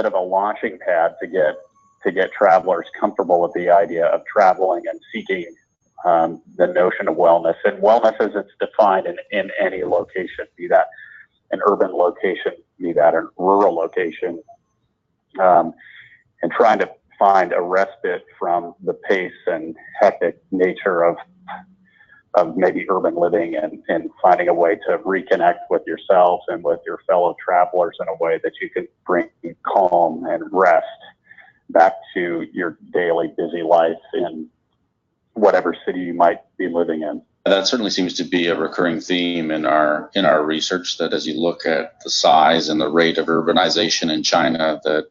of a launching pad to get travelers comfortable with the idea of traveling and seeking the notion of wellness, and wellness as it's defined in any location, be that an urban location, be that a rural location, and trying to find a respite from the pace and hectic nature of maybe urban living, and finding a way to reconnect with yourselves and with your fellow travelers in a way that you can bring calm and rest back to your daily busy life in whatever city you might be living in. That certainly seems to be a recurring theme in our research, that as you look at the size and the rate of urbanization in China, that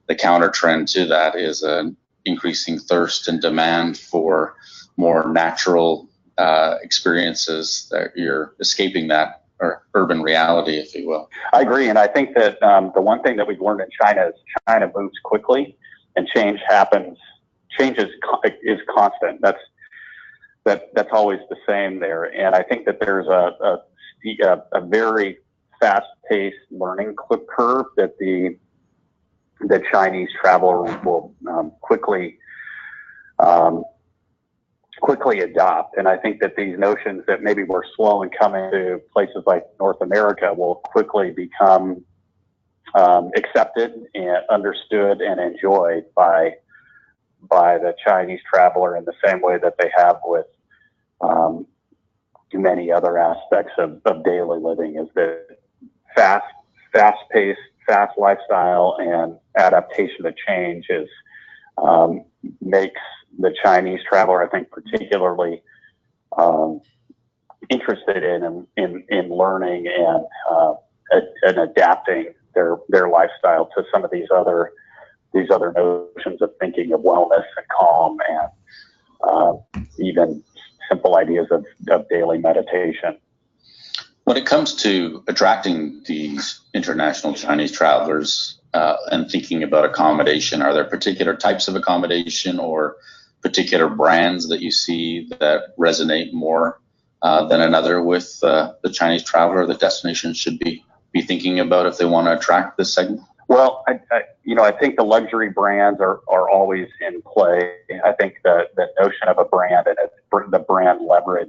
the counter trend to that is an increasing thirst and demand for more natural experiences, that you're escaping that or urban reality, if you will. I agree, and I think that the one thing that we've learned in China is China moves quickly, and change happens. Change is constant. That's always the same there, and I think that there's a very fast-paced learning curve that the Chinese traveler will quickly adopt. And I think that these notions that maybe were slow in coming to places like North America will quickly become accepted and understood and enjoyed by the Chinese traveler in the same way that they have with many other aspects of daily living, is that fast-paced, fast lifestyle and adaptation to change makes the Chinese traveler, I think, particularly interested in learning and adapting their lifestyle to some of these other notions of thinking of wellness and calm, and even simple ideas of daily meditation. When it comes to attracting these international Chinese travelers and thinking about accommodation, are there particular types of accommodation or particular brands that you see that resonate more than another with the Chinese traveler that destinations should be thinking about if they want to attract this segment? Well, I think the luxury brands are always in play. I think the notion of a brand and the brand leverage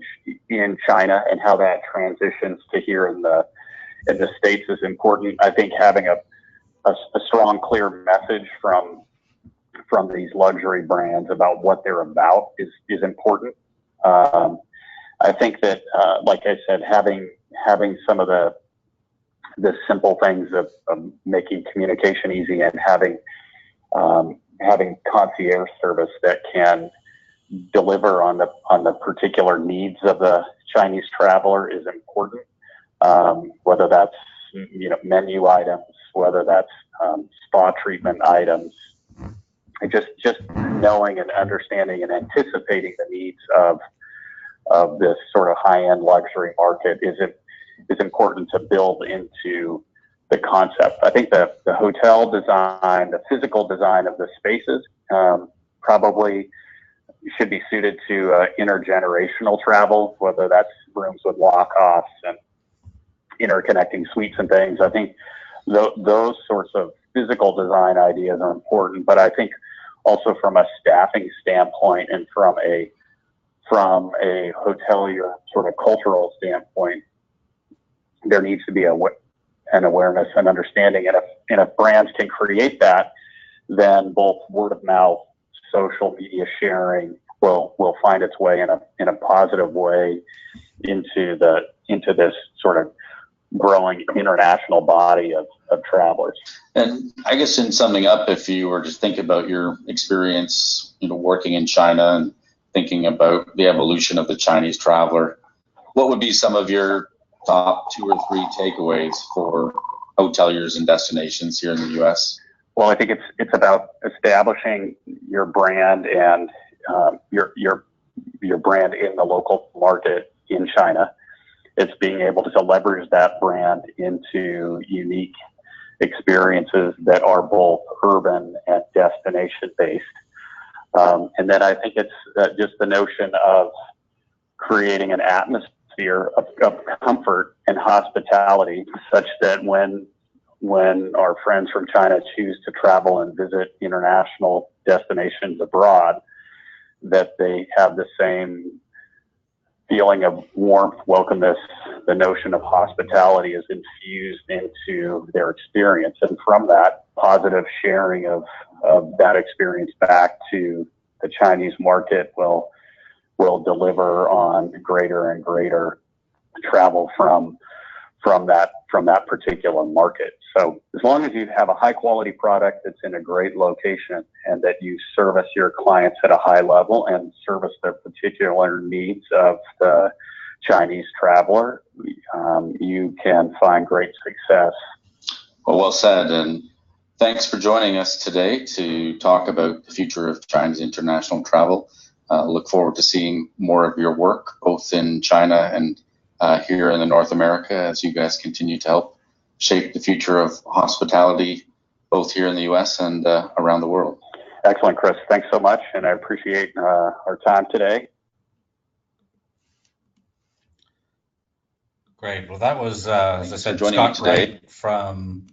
in China and how that transitions to here in the States is important. I think having a strong, clear message from these luxury brands about what they're about is important. I think that, like I said, having some of the simple things of making communication easy and having concierge service that can deliver on the particular needs of the Chinese traveler is important. Whether that's menu items, whether that's spa treatment items, just knowing and understanding and anticipating the needs of this sort of high-end luxury market is important to build into concept. I think the hotel design, the physical design of the spaces, probably should be suited to intergenerational travel, whether that's rooms with lock-offs and interconnecting suites and things. I think those sorts of physical design ideas are important, but I think also from a staffing standpoint and from a hotelier sort of cultural standpoint, there needs to be an awareness and understanding. And if brands can create that, then both word of mouth, social media sharing will find its way in a positive way into this sort of growing international body of travelers. And I guess in summing up, if you were to think about your experience, working in China and thinking about the evolution of the Chinese traveler, what would be some of your top 2 or 3 takeaways for hoteliers and destinations here in the U.S.? Well, I think it's about establishing your brand and your brand in the local market in China. It's being able to leverage that brand into unique experiences that are both urban and destination based. And then I think it's just the notion of creating an atmosphere of comfort and hospitality, such that when our friends from China choose to travel and visit international destinations abroad, that they have the same feeling of warmth, welcomeness. The notion of hospitality is infused into their experience, and from that, positive sharing of that experience back to the Chinese market will deliver on greater and greater travel from that particular market. So as long as you have a high quality product that's in a great location and that you service your clients at a high level and service their particular needs of the Chinese traveler, you can find great success. Well said. And thanks for joining us today to talk about the future of China's international travel. Look forward to seeing more of your work, both in China and here in the North America, as you guys continue to help shape the future of hospitality, both here in the U.S. and around the world. Excellent, Chris. Thanks so much, and I appreciate our time today. Great. Well, that was, as I said, Scott Wright from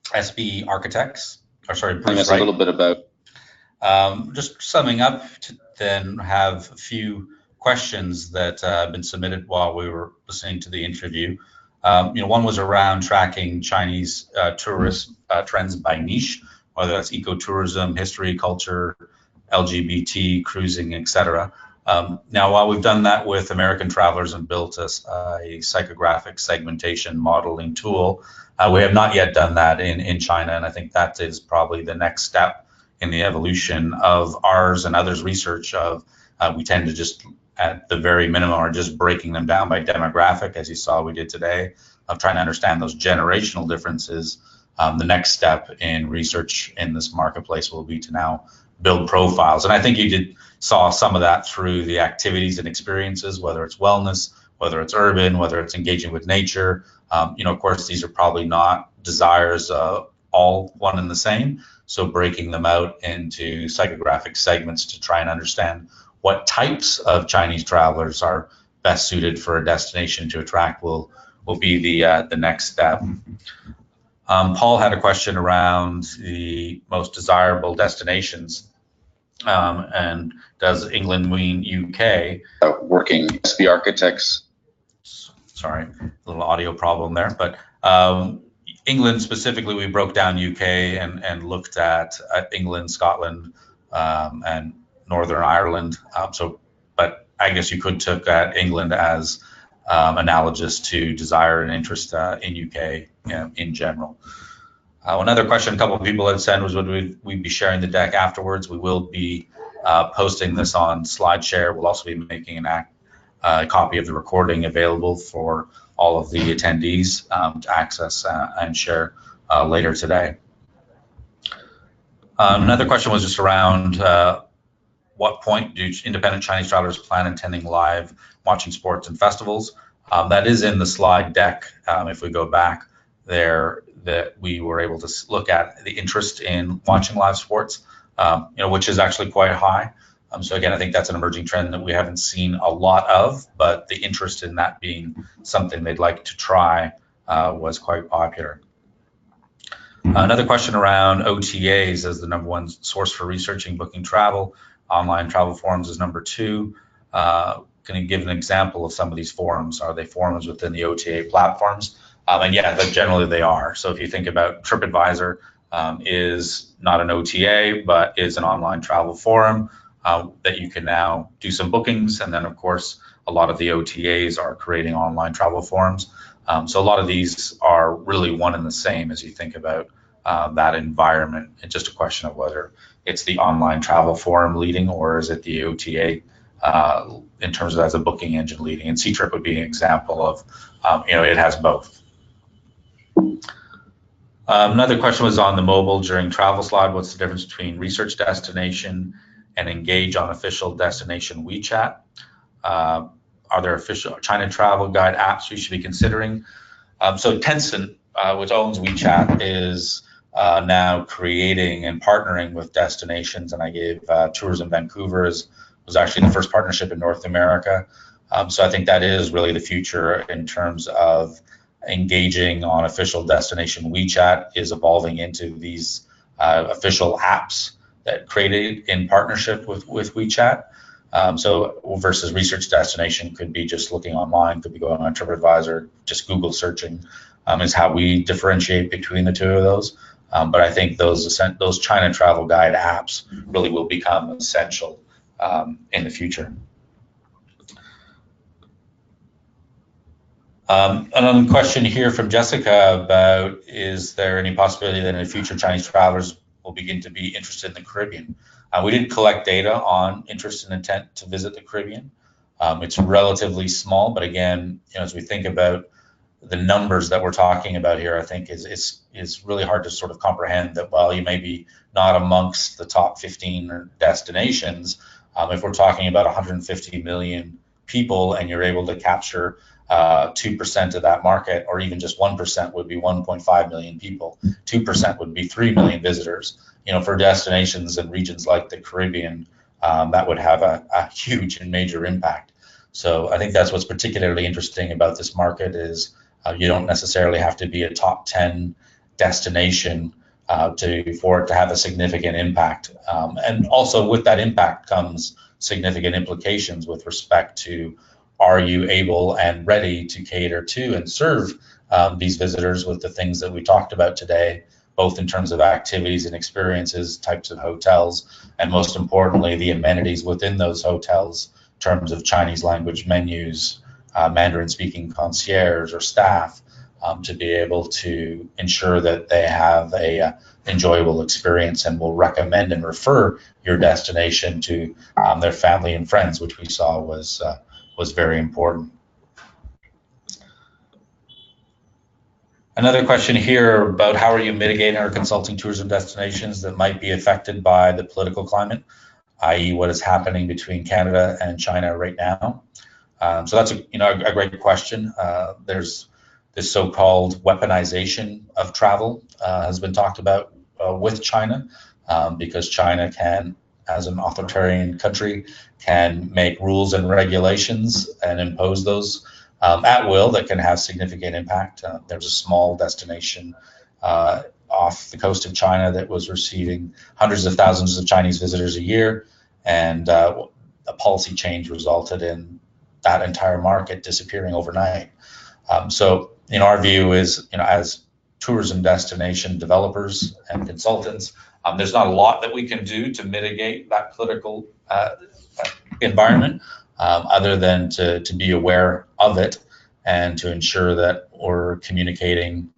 SB Architects. Tell us a little bit about. Just summing up, to then have a few questions that have been submitted while we were listening to the interview. One was around tracking Chinese tourist trends by niche, whether that's ecotourism, history, culture, LGBT, cruising, etc. Now, while we've done that with American travelers and built a psychographic segmentation modeling tool, we have not yet done that in China, and I think that is probably the next step in the evolution of ours and others' research of we tend to just, at the very minimum, are just breaking them down by demographic, as you saw we did today, of trying to understand those generational differences. The next step in research in this marketplace will be to now build profiles. And I think you saw some of that through the activities and experiences, whether it's wellness, whether it's urban, whether it's engaging with nature. Of course, these are probably not desires all one and the same. So breaking them out into psychographic segments to try and understand what types of Chinese travelers are best suited for a destination to attract will be the next step. Paul had a question around the most desirable destinations, and does England mean UK? Working SB Architects. Sorry, a little audio problem there, but England specifically, we broke down UK and looked at England, Scotland, and Northern Ireland. But I guess you could took England as analogous to desire and interest in UK in general. Another question a couple of people had said was, would we be sharing the deck afterwards? We will be posting this on SlideShare. We'll also be making a copy of the recording available for all of the attendees to access and share later today. Another question was just around what point do independent Chinese travelers plan attending live watching sports and festivals? That is in the slide deck. If we go back, there that we were able to look at the interest in watching live sports, which is actually quite high. So again, I think that's an emerging trend that we haven't seen a lot of, but the interest in that being something they'd like to try was quite popular. Another question around OTAs as the number one source for researching booking travel. Online travel forums is number two. Can you give an example of some of these forums? Are they forums within the OTA platforms? And yeah, generally they are. So if you think about TripAdvisor, is not an OTA, but is an online travel forum that you can now do some bookings. And then, of course, a lot of the OTAs are creating online travel forums. So a lot of these are really one and the same as you think about that environment. It's just a question of whether it's the online travel forum leading or is it the OTA in terms of as a booking engine leading. And Ctrip would be an example of, it has both. Another question was on the mobile during travel slide. What's the difference between research destination and engage on official destination WeChat? Are there official China travel guide apps we should be considering? So Tencent, which owns WeChat, is now creating and partnering with destinations. And I gave Tourism Vancouver was actually the first partnership in North America. So I think that is really the future in terms of engaging on official destination. WeChat is evolving into these official apps that created in partnership with WeChat. So versus research destination could be just looking online, could be going on TripAdvisor, just Google searching is how we differentiate between the two of those. But I think those China travel guide apps really will become essential in the future. Another question here from Jessica about, is there any possibility that in the future Chinese travelers will begin to be interested in the Caribbean? We didn't collect data on interest and intent to visit the Caribbean. It's relatively small, but again, as we think about the numbers that we're talking about here, I think is really hard to sort of comprehend that while you may be not amongst the top 15 destinations, if we're talking about 150 million people and you're able to capture 2% of that market, or even just 1% would be 1.5 million people. 2% would be 3 million visitors. For destinations and regions like the Caribbean, that would have a huge and major impact. So I think that's what's particularly interesting about this market is you don't necessarily have to be a top 10 destination for it to have a significant impact. And also with that impact comes significant implications with respect to, are you able and ready to cater to and serve these visitors with the things that we talked about today, both in terms of activities and experiences, types of hotels, and most importantly, the amenities within those hotels in terms of Chinese language menus, Mandarin speaking concierge or staff, to be able to ensure that they have a enjoyable experience and will recommend and refer your destination to their family and friends, which we saw was very important. Another question here about how are you mitigating or consulting tourism destinations that might be affected by the political climate, i.e. what is happening between Canada and China right now? So that's a great question. There's this so-called weaponization of travel has been talked about with China because China can, as an authoritarian country, can make rules and regulations and impose those at will that can have significant impact. There's a small destination off the coast of China that was receiving hundreds of thousands of Chinese visitors a year, and a policy change resulted in that entire market disappearing overnight. So our view is, as tourism destination developers and consultants, there's not a lot that we can do to mitigate that political environment other than to be aware of it and to ensure that we're communicating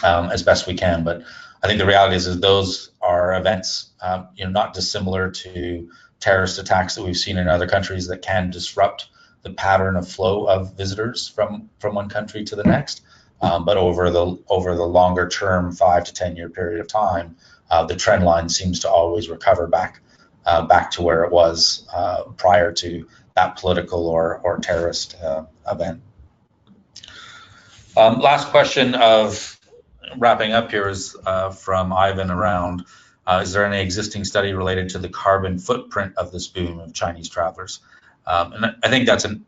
as best we can. But I think the reality is those are events, not dissimilar to terrorist attacks that we've seen in other countries that can disrupt the pattern of flow of visitors from one country to the next. But over the longer term, 5 to 10 year period of time, the trend line seems to always recover back to where it was prior to that political or terrorist event. Last question of wrapping up here is from Ivan around, is there any existing study related to the carbon footprint of this boom of Chinese travelers? And I think that's an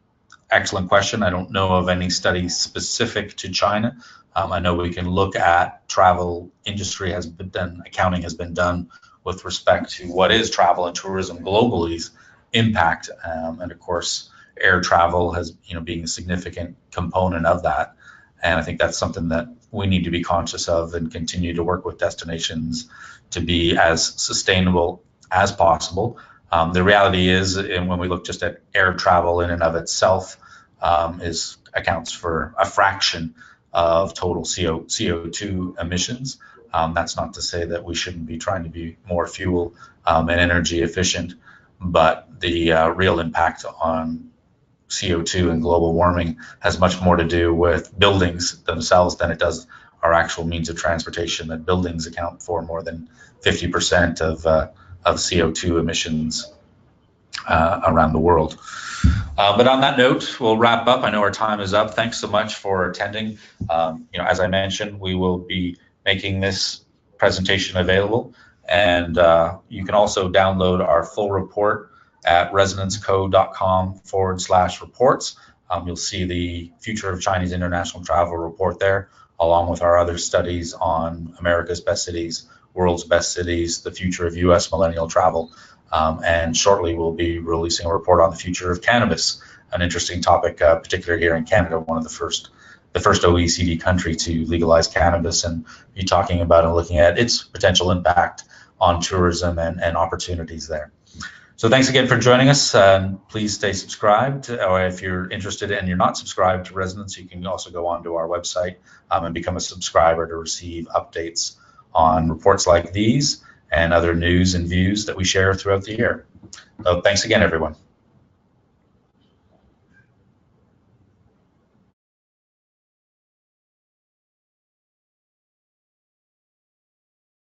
excellent question. I don't know of any study specific to China. I know we can look at travel industry has been done, accounting has been done with respect to what is travel and tourism globally's impact, and of course, air travel has, being a significant component of that. And I think that's something that we need to be conscious of and continue to work with destinations to be as sustainable as possible. The reality is, and when we look just at air travel in and of itself, accounts for a fraction of total CO2 emissions. That's not to say that we shouldn't be trying to be more fuel and energy efficient, but the real impact on CO2 and global warming has much more to do with buildings themselves than it does our actual means of transportation. That buildings account for more than 50% of CO2 emissions around the world. But on that note, we'll wrap up. I know our time is up. Thanks so much for attending. As I mentioned, we will be making this presentation available, and you can also download our full report at resonanceco.com/reports. You'll see the Future of Chinese International Travel report there, along with our other studies on America's best cities, world's best cities, the future of U.S. millennial travel. And shortly we'll be releasing a report on the future of cannabis, an interesting topic, particularly here in Canada, one of the first OECD country to legalize cannabis, and be talking about and looking at its potential impact on tourism and opportunities there. So thanks again for joining us. Please stay subscribed, or if you're interested and you're not subscribed to Resonance, you can also go onto our website and become a subscriber to receive updates on reports like these and other news and views that we share throughout the year. So thanks again, everyone.